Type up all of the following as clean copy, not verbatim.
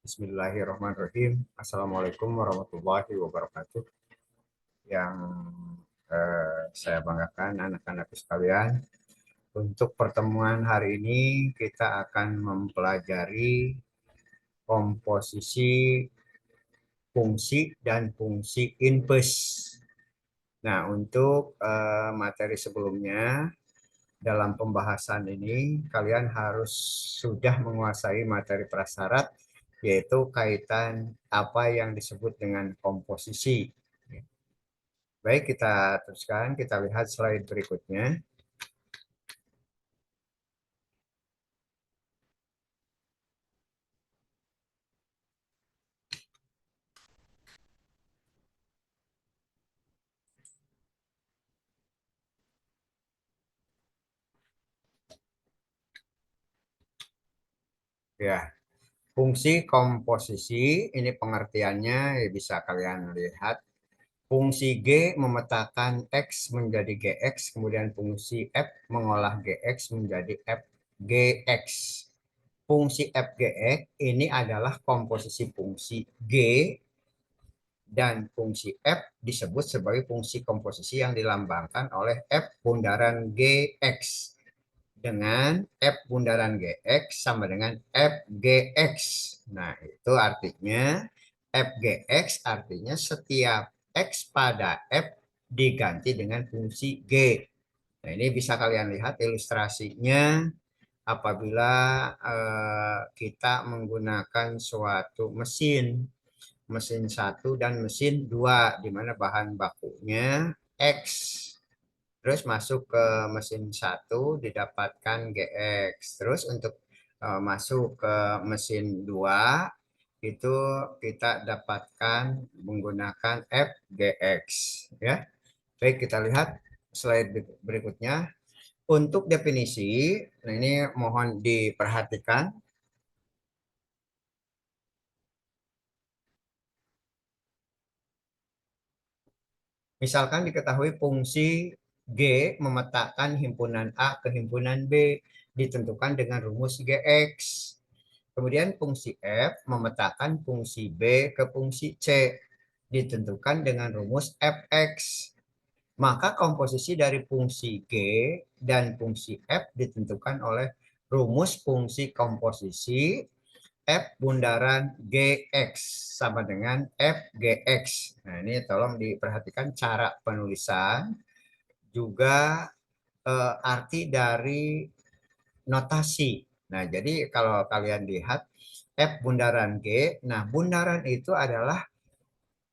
Bismillahirrahmanirrahim. Assalamualaikum warahmatullahi wabarakatuh. Yang saya banggakan anak-anak sekalian, untuk pertemuan hari ini kita akan mempelajari komposisi fungsi dan fungsi inverse. Nah, untuk materi sebelumnya dalam pembahasan ini kalian harus sudah menguasai materi prasyarat, yaitu kaitan apa yang disebut dengan komposisi. Baik, kita teruskan, kita lihat slide berikutnya. Ya, fungsi komposisi ini pengertiannya bisa kalian lihat. Fungsi G memetakan X menjadi GX, kemudian fungsi F mengolah GX menjadi FGX. Fungsi FGX ini adalah komposisi fungsi G, dan fungsi F disebut sebagai fungsi komposisi yang dilambangkan oleh F bundaran GX. Dengan F bundaran GX sama dengan FGX. Nah, itu artinya FGX artinya setiap X pada F diganti dengan fungsi G. Nah, ini bisa kalian lihat ilustrasinya apabila kita menggunakan suatu mesin. Mesin 1 dan mesin 2, di mana bahan bakunya X. Terus masuk ke mesin 1 didapatkan GX. Terus untuk masuk ke mesin 2 itu kita dapatkan menggunakan FGX, ya. Baik, kita lihat slide berikutnya. Untuk definisi, nah ini mohon diperhatikan. Misalkan diketahui fungsi G memetakan himpunan A ke himpunan B ditentukan dengan rumus GX. Kemudian fungsi F memetakan fungsi B ke fungsi C ditentukan dengan rumus Fx. Maka komposisi dari fungsi G dan fungsi F ditentukan oleh rumus fungsi komposisi F bundaran GX sama dengan FGX. Nah, ini tolong diperhatikan cara penulisan, juga arti dari notasi. Nah, jadi kalau kalian lihat F bundaran G, nah bundaran itu adalah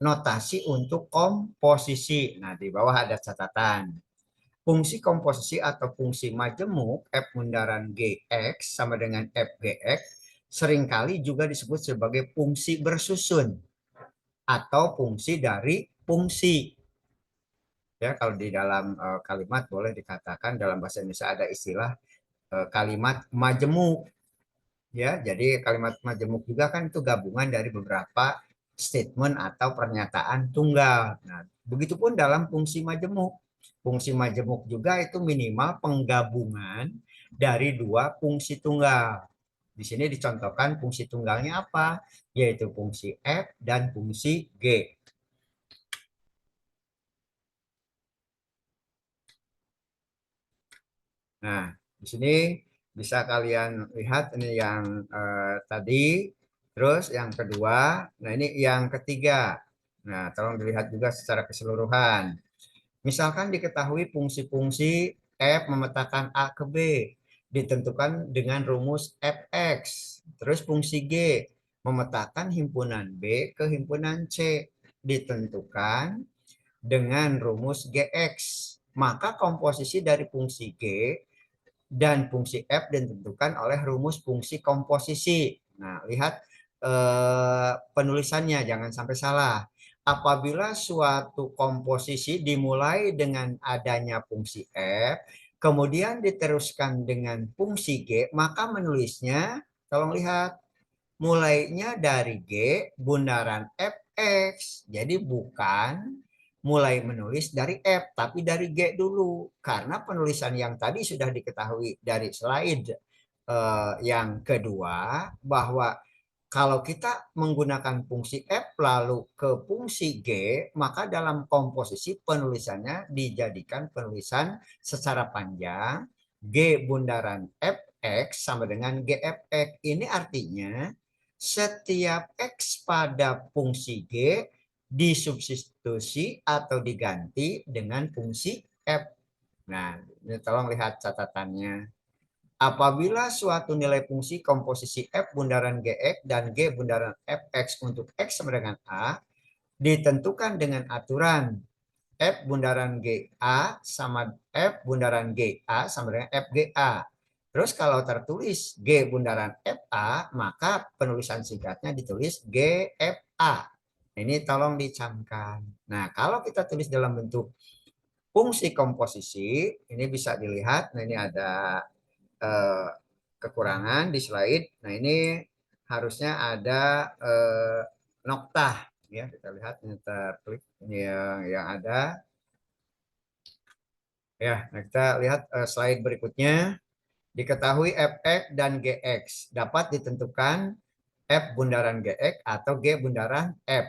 notasi untuk komposisi. Nah, di bawah ada catatan. Fungsi komposisi atau fungsi majemuk F bundaran GX sama dengan FGX seringkali juga disebut sebagai fungsi bersusun atau fungsi dari fungsi. Ya, kalau di dalam kalimat boleh dikatakan dalam bahasa Indonesia ada istilah kalimat majemuk. Ya, jadi kalimat majemuk juga kan itu gabungan dari beberapa statement atau pernyataan tunggal. Nah, begitupun dalam fungsi majemuk. Fungsi majemuk juga itu minimal penggabungan dari dua fungsi tunggal. Di sini dicontohkan fungsi tunggalnya apa? Yaitu fungsi F dan fungsi G. Nah, di sini bisa kalian lihat ini yang tadi, terus yang kedua, nah ini yang ketiga. Nah, tolong dilihat juga secara keseluruhan. Misalkan diketahui fungsi-fungsi F memetakan A ke B, ditentukan dengan rumus Fx. Terus fungsi G memetakan himpunan B ke himpunan C, ditentukan dengan rumus Gx. Maka komposisi dari fungsi G dan fungsi F ditentukan oleh rumus fungsi komposisi. Nah, lihat penulisannya, jangan sampai salah. Apabila suatu komposisi dimulai dengan adanya fungsi F, kemudian diteruskan dengan fungsi G, maka menulisnya, tolong lihat, mulainya dari G bundaran Fx. Jadi bukan mulai menulis dari F, tapi dari G dulu. Karena penulisan yang tadi sudah diketahui dari slide yang kedua, bahwa kalau kita menggunakan fungsi F lalu ke fungsi G, maka dalam komposisi penulisannya dijadikan penulisan secara panjang G bundaran Fx sama dengan GFX. Ini artinya setiap X pada fungsi G disubstitusi atau diganti dengan fungsi F. Nah, ini tolong lihat catatannya. Apabila suatu nilai fungsi komposisi F bundaran Gx dan G bundaran Fx untuk X sama dengan A ditentukan dengan aturan F bundaran GA sama F bundaran GA sama dengan FGA. Terus kalau tertulis G bundaran FA, maka penulisan singkatnya ditulis GFA. Ini tolong dicamkan. Nah, kalau kita tulis dalam bentuk fungsi komposisi, ini bisa dilihat. Nah, ini ada eh, kekurangan di slide. Nah, ini harusnya ada noktah ya. Kita lihat ini terklik ini yang ada ya. Nah, kita lihat slide berikutnya. Diketahui Fx dan Gx dapat ditentukan F bundaran Gx atau G bundaran F.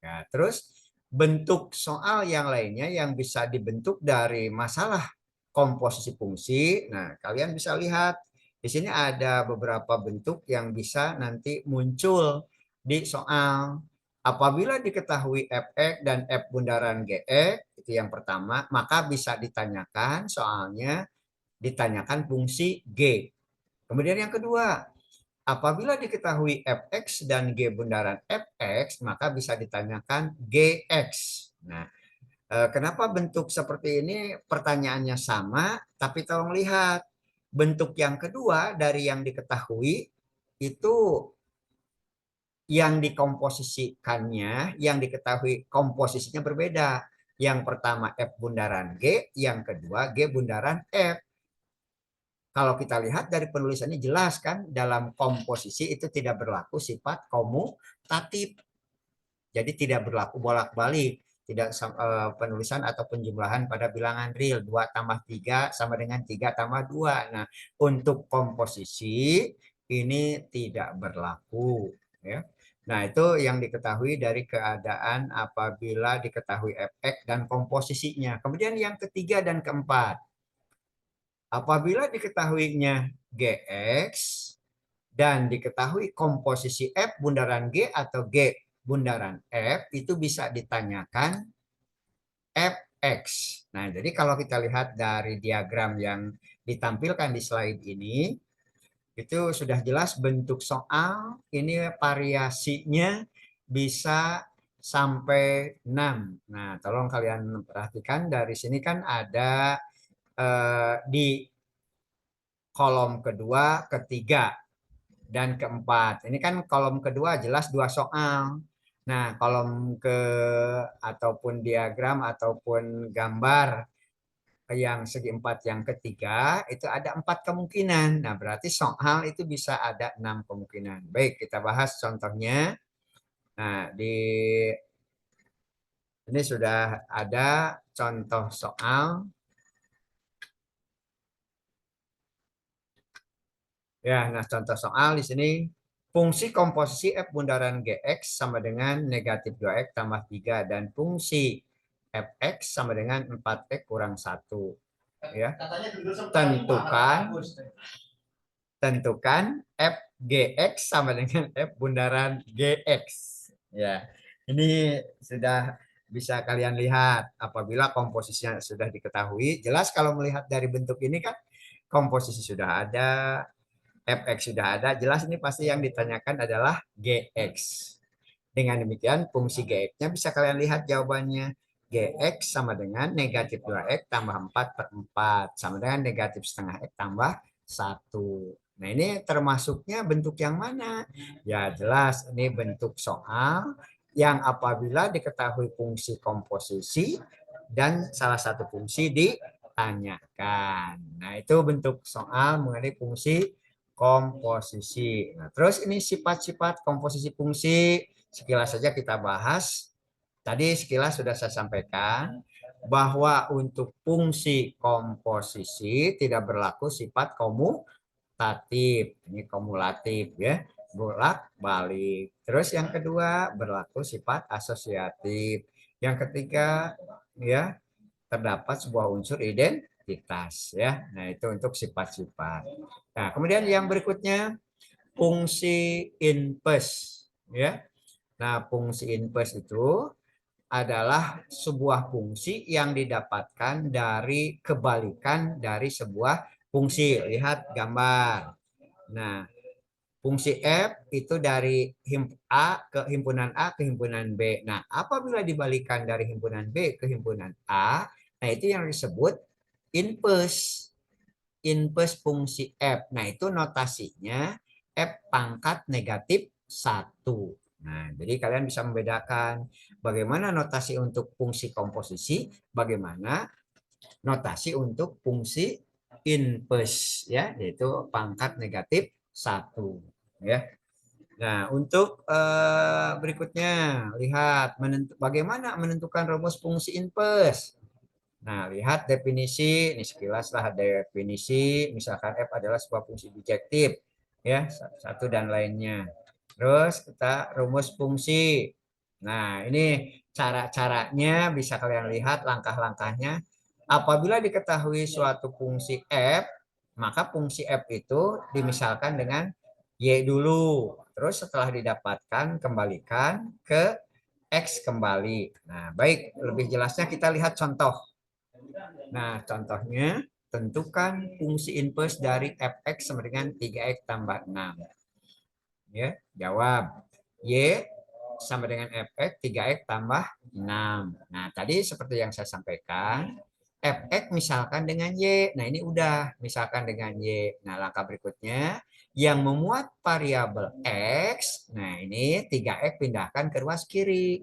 Ya, terus bentuk soal yang lainnya yang bisa dibentuk dari masalah komposisi fungsi. Nah, kalian bisa lihat di sini ada beberapa bentuk yang bisa nanti muncul di soal. Apabila diketahui Fx dan F bundaran Gx, itu yang pertama, maka bisa ditanyakan soalnya ditanyakan fungsi G. Kemudian yang kedua, apabila diketahui Fx dan G bundaran Fx, maka bisa ditanyakan Gx. Nah, kenapa bentuk seperti ini pertanyaannya sama, tapi tolong lihat bentuk yang kedua dari yang diketahui itu yang dikomposisikannya, yang diketahui komposisinya berbeda. Yang pertama F bundaran G, yang kedua G bundaran F. Kalau kita lihat dari penulisannya jelas kan dalam komposisi itu tidak berlaku sifat komutatif. Jadi tidak berlaku bolak-balik, tidak penulisan atau penjumlahan pada bilangan real 2 tambah 3 sama dengan 3 tambah 2. Nah, untuk komposisi ini tidak berlaku ya. Nah, itu yang diketahui dari keadaan apabila diketahui Fx dan komposisinya. Kemudian yang ketiga dan keempat, apabila diketahuinya Gx dan diketahui komposisi F bundaran G atau G bundaran F, itu bisa ditanyakan Fx. Nah, jadi kalau kita lihat dari diagram yang ditampilkan di slide ini, itu sudah jelas bentuk soal ini variasinya bisa sampai 6. Nah, tolong kalian perhatikan dari sini kan ada di kolom kedua, ketiga, dan keempat. Ini kan kolom kedua jelas 2 soal. Nah, kolom ke ataupun diagram ataupun gambar yang segi empat yang ketiga itu ada 4 kemungkinan. Nah, berarti soal itu bisa ada 6 kemungkinan. Baik, kita bahas contohnya. Nah, di ini sudah ada contoh soal. Ya, nah contoh soal di sini fungsi komposisi F bundaran Gx sama dengan negatif 2x tambah 3 dan fungsi Fx sama dengan 4x kurang 1. Ya. Tentukan F Gx sama dengan F bundaran Gx. Ya. Ini sudah bisa kalian lihat apabila komposisinya sudah diketahui. Jelas kalau melihat dari bentuk ini kan komposisi sudah ada, Fx sudah ada, jelas ini pasti yang ditanyakan adalah Gx. Dengan demikian fungsi Gx-nya bisa kalian lihat jawabannya. Gx sama dengan negatif 2x tambah 4 per 4 sama dengan negatif setengah x tambah 1. Nah, ini termasuknya bentuk yang mana? Ya, jelas ini bentuk soal yang apabila diketahui fungsi komposisi dan salah satu fungsi ditanyakan. Nah, itu bentuk soal mengenai fungsi komposisi. Nah, terus ini sifat-sifat komposisi fungsi sekilas saja kita bahas. Tadi sekilas sudah saya sampaikan bahwa untuk fungsi komposisi tidak berlaku sifat komutatif. Ini kumulatif ya, bolak-balik. Terus yang kedua berlaku sifat asosiatif. Yang ketiga ya, terdapat sebuah unsur identitas ya. Nah, itu untuk sifat-sifat. Nah, kemudian yang berikutnya fungsi inverse ya. Nah, fungsi inverse itu adalah sebuah fungsi yang didapatkan dari kebalikan dari sebuah fungsi. Lihat gambar. Nah, fungsi F itu dari A ke himpunan A ke himpunan B. Nah, apabila dibalikan dari himpunan B ke himpunan A, nah itu yang disebut inverse. Inverse fungsi F. Nah, itu notasinya F pangkat negatif 1. Nah, jadi kalian bisa membedakan bagaimana notasi untuk fungsi komposisi, bagaimana notasi untuk fungsi inverse ya, yaitu pangkat negatif 1 ya. Nah, untuk berikutnya lihat bagaimana menentukan rumus fungsi inverse. Nah, lihat definisi, ini sekilas lah definisi, misalkan F adalah sebuah fungsi bijektif, ya, satu dan lainnya. Terus kita rumus fungsi. Nah, ini cara-caranya bisa kalian lihat langkah-langkahnya. Apabila diketahui suatu fungsi F, maka fungsi F itu dimisalkan dengan Y dulu. Terus setelah didapatkan, kembalikan ke X kembali. Nah, baik, lebih jelasnya kita lihat contoh. Nah, contohnya, tentukan fungsi inverse dari fx sama dengan 3x tambah 6. Ya, jawab. Y sama dengan fx 3x tambah 6. Nah, tadi seperti yang saya sampaikan, fx misalkan dengan y. Nah, ini udah misalkan dengan y. Nah, langkah berikutnya, yang memuat variabel x, nah ini 3x pindahkan ke ruas kiri.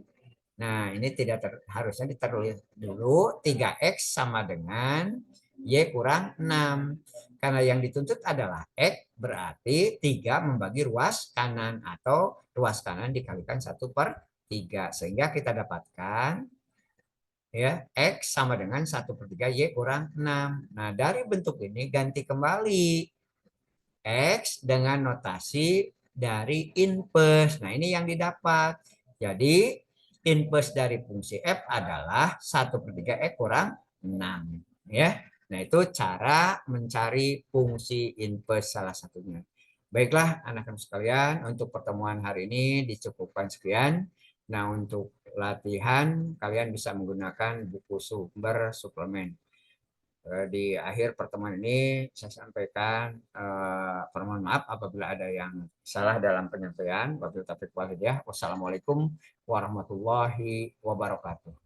Nah, ini tidak harusnya ditulis dulu 3x sama dengan Y kurang 6. Karena yang dituntut adalah X berarti 3 membagi ruas kanan atau ruas kanan dikalikan 1/3. Sehingga kita dapatkan ya X sama dengan 1/3 Y kurang 6. Nah, dari bentuk ini ganti kembali X dengan notasi dari inverse. Nah, ini yang didapat. Jadi, inverse dari fungsi F adalah 1/3 X kurang 6. Ya. Nah, itu cara mencari fungsi inverse salah satunya. Baiklah, anak-anak sekalian, untuk pertemuan hari ini dicukupkan sekian. Nah, untuk latihan, kalian bisa menggunakan buku sumber suplemen. Di akhir pertemuan ini saya sampaikan permohonan maaf apabila ada yang salah dalam penyampaian. Wabillahi taufiq wal hidayah. Wassalamualaikum warahmatullahi wabarakatuh.